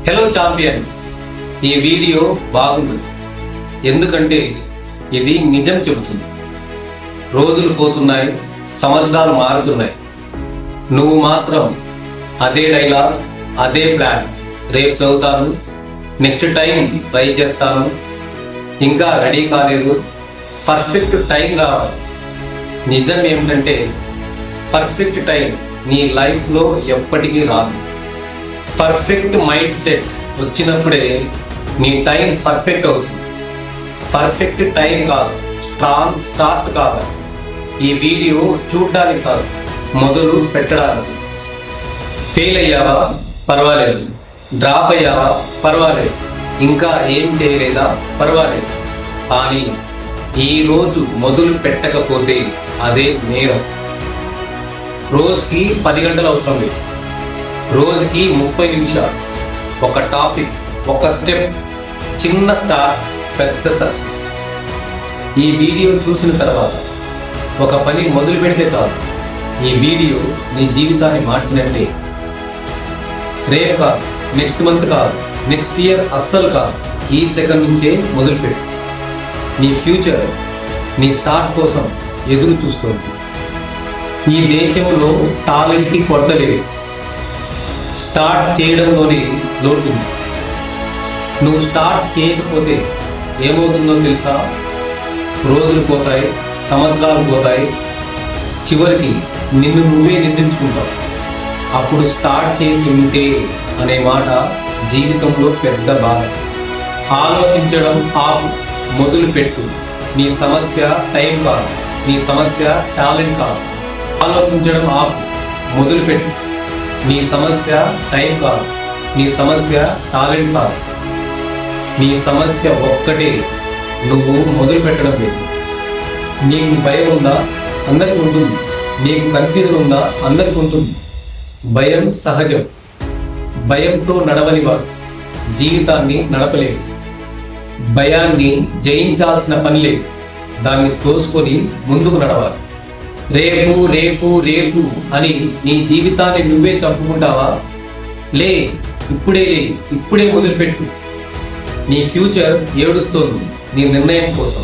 Hello champions, ఈ video బాగుంది ఎందుకంటే ఇది నిజం చెబుతుంది. రోజులు పోతున్నాయి, సంవత్సరాలు మారుతున్నాయి. నువ్వు మాత్రం అదే డైలాగ్, అదే ప్లాన్. రేపు చదువుతాను, నెక్స్ట్ టైం ట్రై చేస్తాను, ఇంకా రెడీ కాలేదు, పర్ఫెక్ట్ టైం రావాలి. నిజం ఏమిటంటే పర్ఫెక్ట్ టైం నీ లైఫ్లో ఎప్పటికీ రాదు. పర్ఫెక్ట్ మైండ్ సెట్ వచ్చినప్పుడే నీ టైం పర్ఫెక్ట్ అవుతుంది. పర్ఫెక్ట్ టైం కాదు, స్ట్రాంగ్ స్టార్ట్ కావాలి. ఈ వీడియో చూడడానికి కాదు, మొదలు పెట్టడానికి. ఫెయిల్ అయ్యావా పర్వాలేదు, డ్రాప్ అయ్యావా పర్వాలేదు, ఇంకా ఏం చేయలేదా పర్వాలేదు, కానీ ఈరోజు మొదలు పెట్టకపోతే అదే నేరం. రోజుకి 10 గంటలు అవసరం లేదు, రోజుకి 30 నిమిషాలు. ఒక టాపిక్, ఒక స్టెప్, చిన్న స్టార్ట్, పెద్ద సక్సెస్. ఈ వీడియో చూసిన తర్వాత ఒక పని మొదలు పెడితే చాలు, ఈ వీడియో నీ జీవితాన్ని మార్చినట్టే. రేపు కాదు, నెక్స్ట్ మంత్ కాదు, నెక్స్ట్ ఇయర్ అస్సలు కాదు, ఈ సెకండ్ నుంచే మొదలుపెట్టు. నీ ఫ్యూచర్ నీ స్టార్ట్ కోసం ఎదురు చూస్తుంది. ఈ దేశంలో టాలెంట్కి కొరత లేదు, స్టార్ట్ చేయడంలోనే లోటు. నువ్వు స్టార్ట్ చేయకపోతే ఏమవుతుందో తెలుసా? రోజులు పోతాయి, సంవత్సరాలు పోతాయి, చివరికి నిన్ను నువ్వే నిందించుకుంటావు. అప్పుడు స్టార్ట్ చేసి ఉంటే అనే మాట జీవితంలో పెద్ద బాధ. ఆలోచించడం ఆపు, మొదలుపెట్టు. నీ సమస్య టైం కాదు, నీ సమస్య టాలెంట్ కాదు. ఆలోచించడం ఆపు, మొదలుపెట్టు. నీ సమస్య టైం కాదు, నీ సమస్య టాలెంట్ కాదు. నీ సమస్య ఒక్కటే, నువ్వు మొదలు పెట్టడం లేదు. నీకు భయం ఉందా? అందరికీ ఉంటుంది. నీకు కన్ఫ్యూజన్ ఉందా? అందరికీ ఉంటుంది. భయం సహజం. భయంతో నడవని వాడు జీవితాన్ని నడపలేడు. భయాన్ని జయించాల్సిన పని లేదు, దాన్ని తోసుకొని ముందుకు నడవాలి. రేపు రేపు రేపు అని నీ జీవితాన్ని నువ్వే చంపుకుంటావా? లే, ఇప్పుడే మొదలుపెట్టు. నీ ఫ్యూచర్ ఏడుస్తోంది నీ నిర్ణయం కోసం.